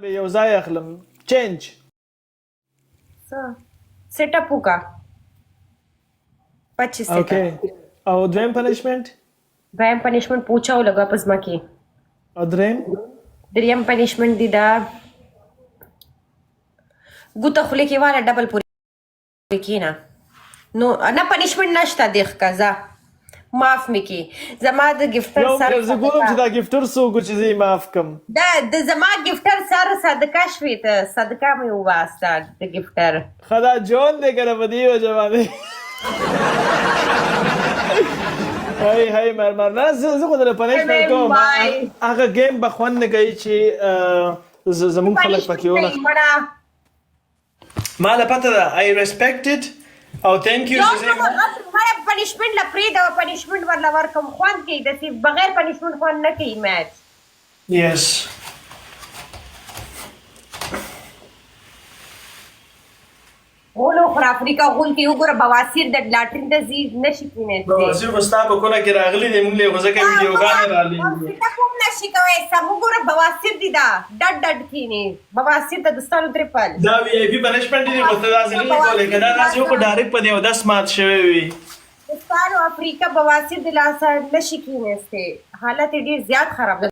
یو ځای اخلم چینج set up होगा 25 اوکې او دویم پنشمنت دویم پنشمنट पूछा हो लगा पजमा की او دریم پنشمنट دی دا ګوته خله کې والا ډبل پوری کینا نو نه پنشمنट نشته دیخ کزا معاف مکی زما د گیفټر سره زه ګورم چې دا گیفټر څوک چې زه معاف کم د زما گیفټر سره صدقه شوی ته صدقه مې واسطه د گیفټر خدا جون دې کنه بدیو جوانه هاي مرمر نه زه خو د پنشمنت کوم هغه گیم بخون نه کوي چې زمون خلک پکې ونه ما له پته ده I respect it او thank you ما پنشمنت لپاره دا پنشمنت ورلا ورکم خوان کې د بغیر پنشمنت خوان نه کوي میچ yes ولو خو افریقا غول کې وګوره بواسیر د لاټرین ډیزیز نشي کینې بواسیر وستا په کوله کې راغلي دي موږ له غوځکه ویډیوګانې را لې تا کوم نشي کوي سم وګوره بواسیر دي دا ډډ کینې بواسیر د دستانو ټریپل دا وی آی پی پنشمنت دی په تاسو نه کولای کنه راځي په ډایرکټ په یو 10 مات شوی وي دستانو افریقا بواسیر د لاسه نشي کینې حالت ډیر زیات خراب